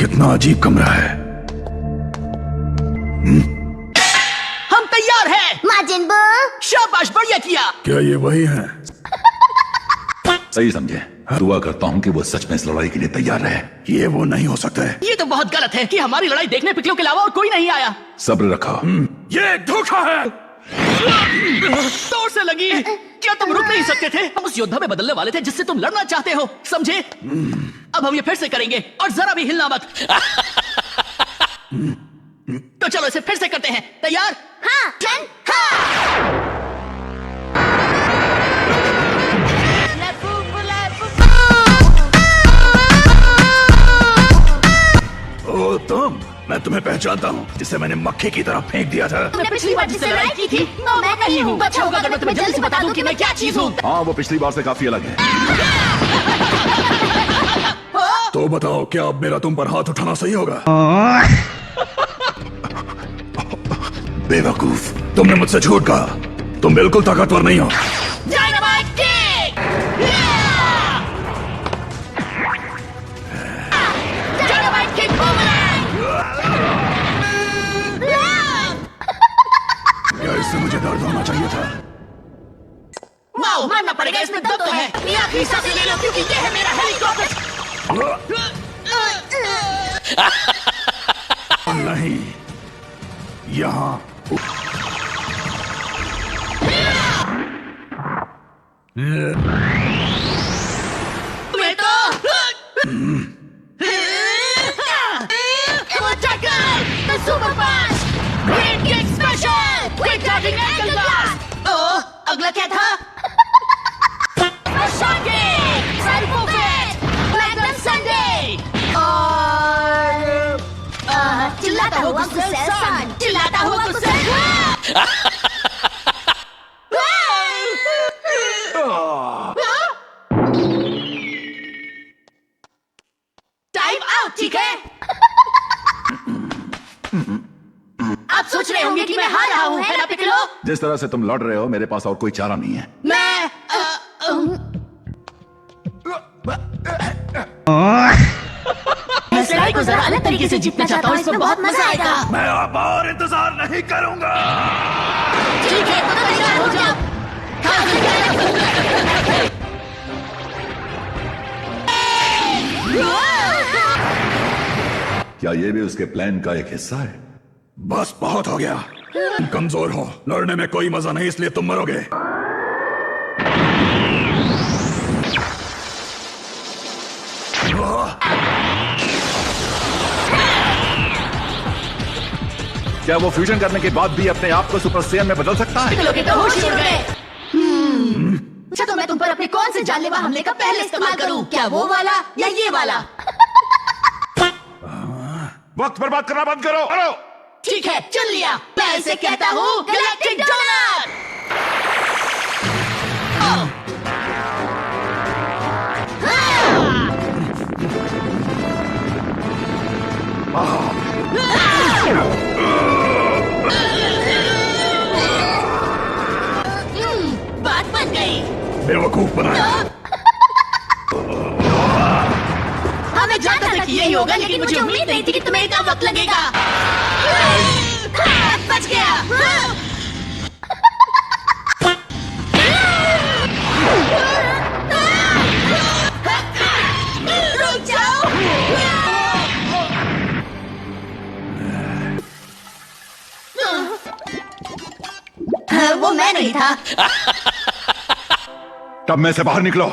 कितना अजीब कमरा है। हम तैयार हैं। माजिन बू, शाबाश, बढ़िया किया। क्या ये वही हैं? सही समझे। दुआ करता हूँ कि वो सच में इस लड़ाई के लिए तैयार है। ये वो नहीं हो सकता है। ये तो बहुत गलत है कि हमारी लड़ाई देखने पिछलों के अलावा और कोई नहीं आया। सब्र रखो। ये धोखा है। जोर से लगी। क्या तुम रुक नहीं सकते थे? हम उस योद्धा में बदलने वाले थे जिससे तुम लड़ना चाहते हो, समझे? अब हम ये फिर से करेंगे और जरा भी हिलना मत। तो चलो इसे फिर से करते हैं। तैयार? हाँ, चल, हाँ। ओ तुम, मैं तुम्हें पहचानता हूँ, जिसे मैंने मक्खी की तरह फेंक दिया था। तुमने पिछली बार जिससे लड़ाई की थी वो मैं नहीं हूँ। अच्छा होगा अगर मैं तुम्हें जल्दी से बता दूं कि मैं क्या चीज हूँ। हाँ, वो पिछली बार से काफी अलग है। तो बताओ, क्या अब मेरा तुम पर हाथ उठाना सही होगा? बेवकूफ, तुमने मुझसे झूठ कहा। तुम बिल्कुल ताकतवर नहीं हो। Dynamite kick! Dynamite kick boomerang! क्या इससे मुझे दर्द होना चाहिए था? वाओ, मानना पड़ेगा इसमें दम तो है। अपनी आखिरी सांसें ले लो क्योंकि ये है मेरा हेलीकॉप्टर। नहीं, यहाँ मैं तो सुपर पांच, great kick special, quick charging angle blast. Oh, अगला क्या था? Shot kick, psycho fit, magnum Sunday और चिल्लाता हुआ गुस्सेल सन, चिल्लाता हुआ गुस्सेल। टाइम आउट, ठीक है? आप सोच रहे होंगे कि मैं हार रहा हूँ, है ना पिकलो? जिस तरह से तुम लड़ रहे हो, मेरे पास और कोई चारा नहीं है। मैं इस लड़ाई को जरा अलग तरीके से जीतना चाहता हूँ। इसमें बहुत मजा आएगा। मैं अब और इंतजार नहीं करूंगा। ठीक है, तो तैयार हो जाओ। क्या ये भी उसके प्लान का एक हिस्सा है? बस बहुत हो गया। तुम कमजोर हो, लड़ने में कोई मजा नहीं, इसलिए तुम मरोगे। क्या वो फ्यूजन करने के बाद भी अपने आप को सुपर सेयन में बदल सकता है? पिकलो के तो होश ही उड़ गए। अच्छा, तो मैं तुम पर अपने कौन से जानलेवा हमले का पहले इस्तेमाल करूं? क्या वो वाला या ये वाला? वक्त बर्बाद करना बंद करो। करो। ठीक है, चुन लिया। मैं इसे कहता हूँ गैलेक्टिक डोनट। बात बन गई। बेवकूफ बनाया। हाँ, मैं जानता था कि यही होगा, लेकिन मुझे उम्मीद नहीं थी कि तुम्हें इतना वक्त लगेगा। बच गया। रुक जाओ। वो मैं नहीं था। तब में से बाहर निकलो।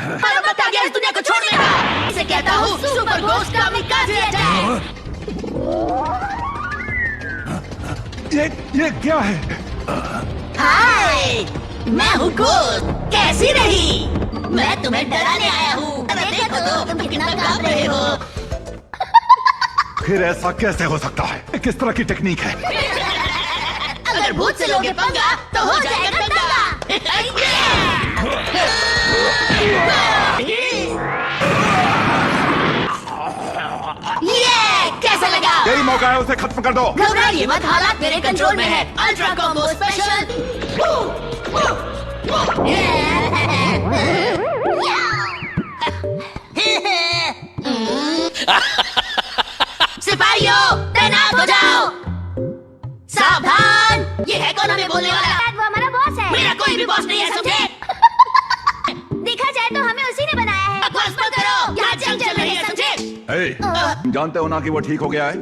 हमारा वक्त आ गया इस दुनिया को छोड़ने का। इसे कहता हूँ सुपर गोस्ट कामिकाज़े अटैक। ये क्या है? हाय, मैं हूँ गोस्ट। कैसी रही? मैं तुम्हें डराने आया हूँ। देखो तो तुम कितना कांप रहे हो। फिर ऐसा कैसे हो सकता है? किस तरह की टेक्निक है? अगर भूत से लोगे पंगा तो हो जाएगा दंगा। यही मौका है, उसे खत्म कर दो। घबराइए मत, हालात मेरे कंट्रोल में है। Ultra combo special. सिपाहियों तैनात हो जाओ। सावधान, ये है कौन हमें बोलने वाला? वो हमारा बॉस है। मेरा कोई भी बॉस नहीं है, समझे? देखा जाए तो हमें उसी ने बनाया है। बकवास मत करो, यहाँ जंग चल रही है, समझे? तुम जानते हो ना कि वो ठीक हो गया है?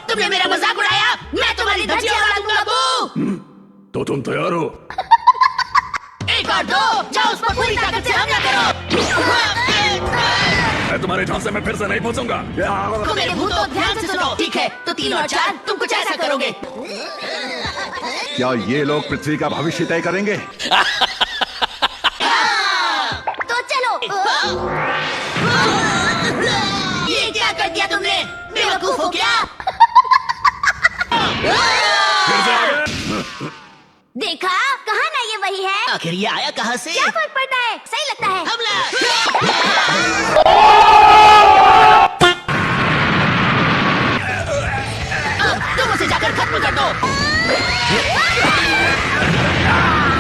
तुमने मेरा मजाक उड़ाया, मैं तुम्हारी धज्जियां उड़ा दूंगा बू। तो तुम तैयार हो? एक और दो, जाओ उस पर पूरी ताकत से हमला करो। मैं तुम्हारे झांसे में फिर से नहीं पहुंचूंगा। तुम मेरे भूतों ध्यान से सुनो, ठीक है? तो 3 और 4 तुम कुछ ऐसा करोगे। क्या ये लोग पृथ्वी का भविष्य तय करेंगे? तो चलो। ये क्या कर दिया तुमने? बेवकूफ हो क्या? फिर से आगे। देखा, कहा ना ये वही है। आखिर ये आया कहाँ से? क्या फर्क पड़ता है, सही लगता है। हमला! तुम उसे जाकर खत्म कर दो।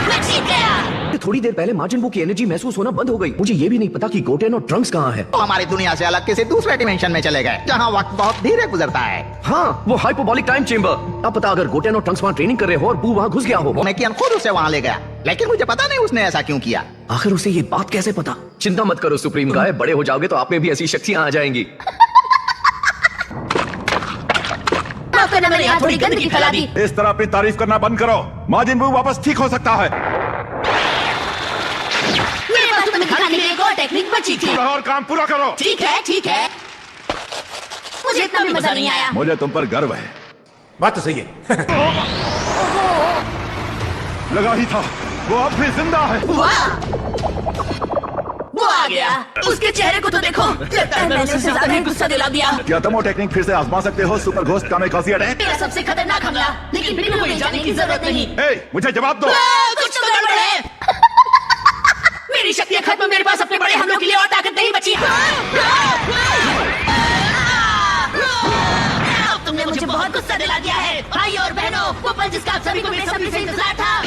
मैं जीत गया। थोड़ी देर पहले मार्जिन बू की एनर्जी महसूस होना बंद हो गई। मुझे ये भी नहीं पता कि गोटेन और ट्रंक्स कहाँ है। वो हमारी दुनिया से अलग किसी दूसरे डिमेंशन में चले गए, जहाँ वक्त बहुत धीरे गुजरता है। हाँ, वो हाइपोबॉलिक टाइम चेंबर। अब पता अगर गोटेन और ट्रंक्स वहाँ ट्रेनिंग कर रहे हो और बू वहाँ घुस गया हो। मैकियन खुद उसे वहाँ ले गया, लेकिन मुझे पता नहीं उसने ऐसा क्यों किया। आखिर उसे ये बात कैसे पता? चिंता मत करो सुप्रीम गाय, बड़े हो जाओगे तो आप में भी ऐसी शक्तियाँ आ जाएंगी। माफ करना, मैंने यहाँ थोड़ी गंदगी फैला दी। इस तरह अपनी तारीफ करना बंद करो। मार्जिन बू वापस ठीक हो सकता है। मेरे पास तुम्हें दिखाने के लिए एक और टेक्निक बची थी। और काम पूरा करो। ठीक है, ठीक है। मुझे इतना भी मजा नहीं आया। मुझे तुम पर गर्व है। बात तो सही है। लगा ही था, वो अब भी जिंदा है। वाह! वो आ गया। उसके चेहरे को तो देखो, लगता है मैंने उसे ज्यादा ही गुस्सा दिला दिया। क्या तुम वो टेक्निक फिर से आजमा सकते हो? Super ghost kamikaze attack. मेरा सबसे खतरनाक हमला, लेकिन फिर भी मुझे जाने की जरूरत नहीं। मुझे जवाब दो। कुछ तो गड़बड़ है। मेरी शक्तियाँ खत्म, मेरे पास अपने बड़े हमलों के लिए और ताकत नहीं बची। तुमने मुझे बहुत गुस्सा दिला दिया है। भाई और बहनों, वो पल जिसका आप सभी को मेरे सपने से इंतजार था।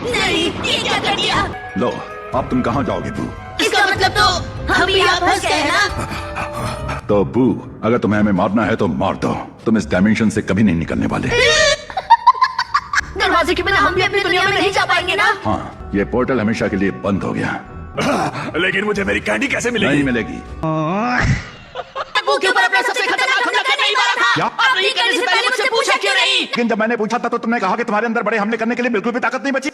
नहीं, ये क्या कर दिया? लो, अब तुम कहाँ जाओगे बू? इसका मतलब तो हम यहाँ फंस गए हैं ना? तो बू, अगर तुम्हें हमें मारना है तो मार दो। तुम इस डायमेंशन से कभी नहीं निकलने वाले। दरवाजे के बिना हम भी अपनी दुनिया में नहीं जा पाएंगे ना? हाँ, ये पोर्टल हमेशा के लिए बंद हो गया। लेकिन मुझे मेरी कैंडी कैसे मिलेगी? नहीं मिलेगी। वो के ऊपर अपना सबसे खतरनाक हमला करने ही वाला था। क्या? और नहीं करने से पहले मुझसे पूछा क्यों नहीं? लेकिन जब मैंने पूछा था तो तुमने कहा कि तुम्हारे अंदर बड़े हमले करने के लिए बिल्कुल भी ताकत नहीं बची।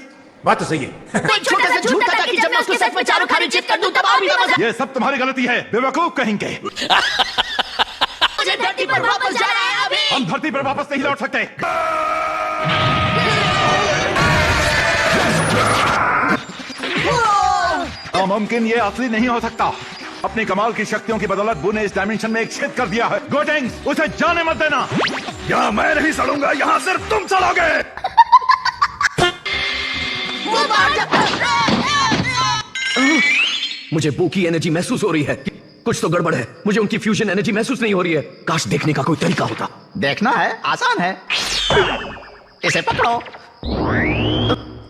बात तो सही है। कोई छोटा सा झूठ था कि जब मैं उसको सच में चारों खाने चित कर दूं तब और भी मजा। ये सब तुम्हारी गलती है, बेवकूफ कहेंगे। मुझे धरती पर वापस जाना है अभी। हम धरती पर वापस नहीं लौट सकते। नामुमकिन, ये असली नहीं हो सकता। अपनी कमाल की शक्तियों की बदौलत बू ने इस डायमेंशन में एक छेद कर दिया है। गोटेंग, उसे जाने मत देना। यहाँ मैं नहीं सड़ूंगा, यहाँ सिर्फ तुम सड़ोगे। वो बाहर जा। मुझे बू की एनर्जी महसूस हो रही है। कुछ तो गड़बड़ है। मुझे उनकी फ्यूजन एनर्जी महसूस नहीं हो रही है। काश देखने का कोई तरीका होता। देखना है, आसान है। इसे पकड़ो।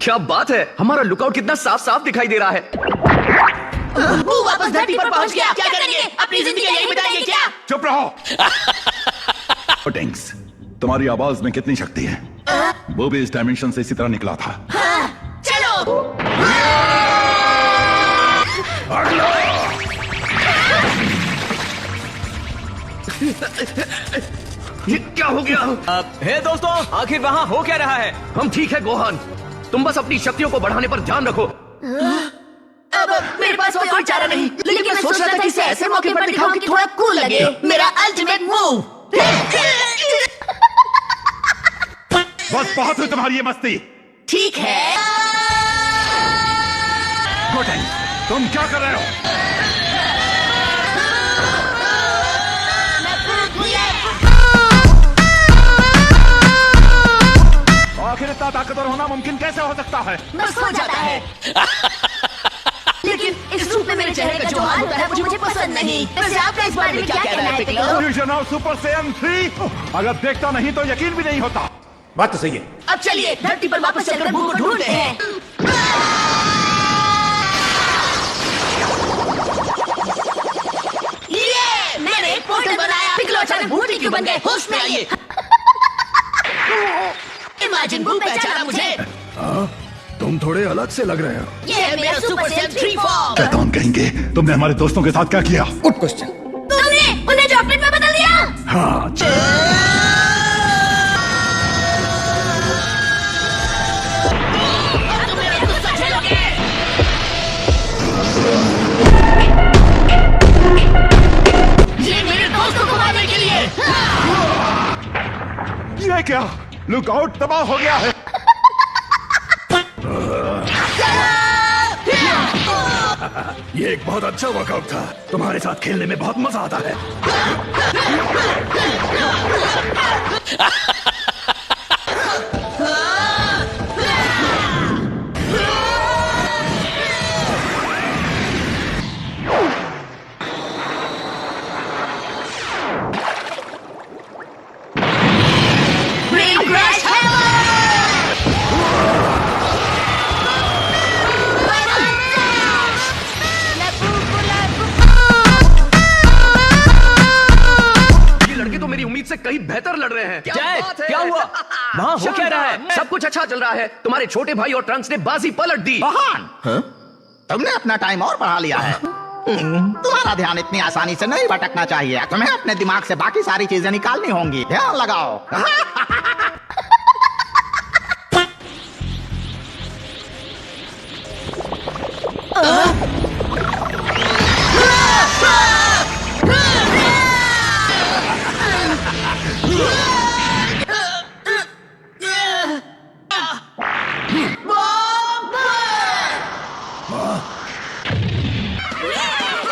क्या बात है, हमारा लुकआउट कितना साफ साफ दिखाई दे रहा है। वो वापस धरती पर पहुंच गया। क्या करेंगे? अपनी जिंदगी यही बिताएंगे क्या? चुप रहो। गोटेंग्स, तुम्हारी आवाज में कितनी शक्ति है। वो भी इस डायमेंशन से इसी तरह निकला था। चलो। ये क्या हो गया? हे दोस्तों, आखिर वहाँ हो क्या रहा है? हम ठीक है गोहान, तुम बस अपनी शक्तियों को बढ़ाने पर ध्यान रखो। अब मेरे पास कोई चारा नहीं, लेकिन मैं सोच रहा था कि इसे ऐसे मौके पर दिखाऊं कि थोड़ा कूल लगे। मेरा अल्टीमेट मूव। बस बहुत हुई तुम्हारी ये मस्ती। ठीक है। गोटेंग्स, तुम क्या कर रहे हो? आखिर इतना ताकतवर होना मुमकिन कैसे हो सकता है? बस हो जाता है। लेकिन इस रूप में मेरे चेहरे का जो हाल होता है वो मुझे पसंद नहीं। वैसे आपका इस बारे में क्या कहना है Piccolo? Fusion of super Saiyan 3 अगर देखता नहीं तो यकीन भी नहीं होता। बात तो सही है। अब चलिए धरती पर वापस चलकर भू को ढूंढते हैं। ये मैंने एक पोर्टल बनाया। पिकलो अचानक भूत क्यों बन गए? होश में आइए। इमेजिन भू पहचाना मुझे। तुम थोड़े अलग से लग रहे हो। ये है मेरा सुपर सैयन 3 फॉर्म। शैतान कहेंगे, तुमने हमारे दोस्तों के साथ क्या किया? Good question. तुमने उन्हें चॉकलेट में बदल दिया। हाँ, अब तुम मेरा गुस्सा झेलोगे। ये मेरे दोस्तों को मारने के लिए। ये क्या? लुक आउट, तबाह हो गया है। ये एक बहुत अच्छा वर्कआउट था। तुम्हारे साथ खेलने में बहुत मजा आता है। Brain Crash ये लड़के तो मेरी उम्मीद से कहीं बेहतर लड़ रहे हैं। क्या जय, बात है? क्या हुआ? वहाँ हो क्या रहा है? सब कुछ अच्छा चल रहा है। तुम्हारे छोटे भाई और ट्रंक्स ने बाजी पलट दी। बहान, तुमने अपना टाइम और बढ़ा लिया है। तुम्हारा ध्यान इतनी आसानी से नहीं भटकना चाहिए। तुम्हें अपने दिमाग से बाकी सारी चीजें निकालनी होंगी। ध्यान लगाओ।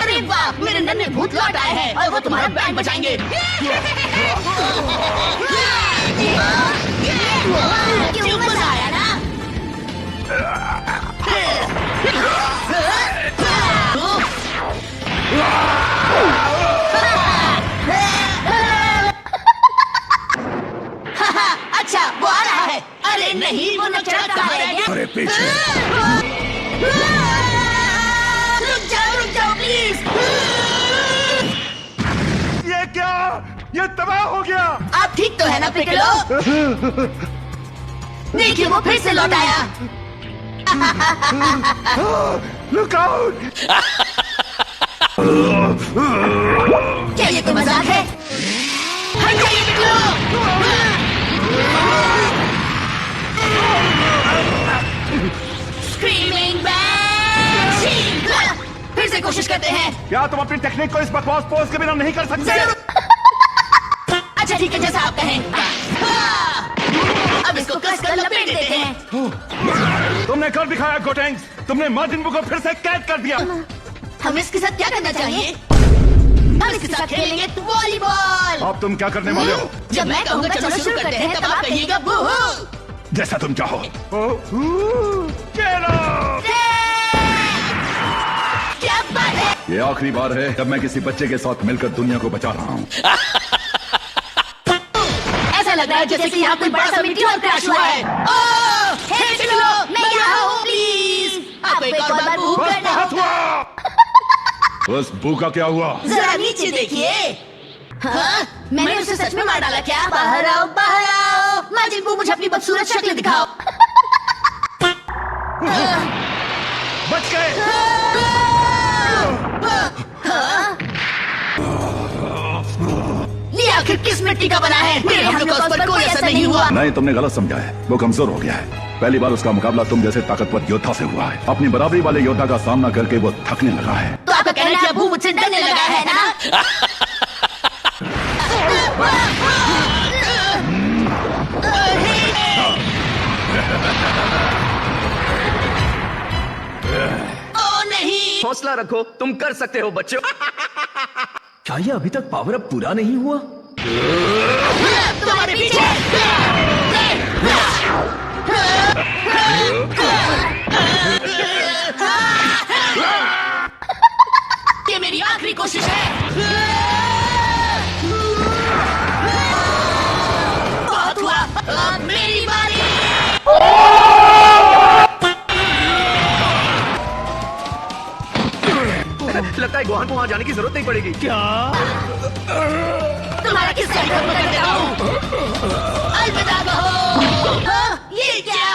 अरे वाह, मेरे नन्हे भूत लौट आए हैं और वो तुम्हारा बैंड बजाएंगे। क्यों मजा आया ना? अच्छा, वो आ रहा है। अरे नहीं, वो नचड़ा कहाँ रह गया? अरे पीछे। रुक जाओ प्लीज। ये क्या? ये तबाह हो गया। आप ठीक तो है ना पिकलो? देखिए वो फिर से लौट आया। Look out. क्या ये कोई मजाक है? हट जाइए पिकलो। Screaming bank. फिर से कोशिश करते हैं। क्या तुम अपनी टेक्निक को इस बकवास पोज के बिना नहीं कर सकते? अच्छा ठीक है, जैसा आप कहें। अब इसको कसकर लपेट देते हैं। तुमने कर दिखाया गोटेंग्स। तुमने मार्टिन बू को फिर से कैद कर दिया। हम इसके साथ क्या करना चाहिए? हम इसके साथ खेलेंगे वॉलीबॉल। अब तुम क्या करने वाले हो? जब मैं कहूँगा चलो शुरू करते हैं, तब आप कहिएगा बूहू। जैसा तुम चाहो। चलो। क्या बात है? ये आखिरी बार है जब मैं किसी बच्चे के साथ मिलकर दुनिया को बचा रहा हूँ। ऐसा लग रहा है जैसे कि यहाँ कोई बड़ा सा मीटियोर क्रैश हुआ है। ओह, हे पिकलो, मैं यहाँ हूँ, प्लीज। आपको एक और बार बूहू बस करना बहुत होगा। हुआ। उस बू का क्या हुआ? जरा नीचे देखिए। हाँ, मैंने उसे सच में मार डाला क्या? बाहर आओ, बाहर आओ। माजिद बू, मुझे अपनी बदसूरत शक्ल दिखाओ। बच गए। ये आखिर किस मिट्टी का बना है? मेरे हमलों का उस पर कोई असर नहीं हुआ। नहीं, तुमने गलत समझा है। वो कमजोर हो गया है। पहली बार उसका मुकाबला तुम जैसे ताकतवर योद्धा से हुआ है। अपनी बराबरी वाले योद्धा का सामना करके वो थकने लगा है। तो आपका कहना है कि अबू मुझसे डरने लगा है ना? ओ नहीं! हौसला रखो, तुम कर सकते हो बच्चों। क्या ये अभी तक पावर अप पूरा नहीं हुआ? तुम्हारे पीछे! कोशिश है। बहुत हुआ, अब मेरी बारी। लगता है गोहान को वहां जाने की जरूरत नहीं पड़ेगी। क्या? तुम्हारा किस्सा खत्म कर देता हूँ। अलविदा कहो। हाँ, ये क्या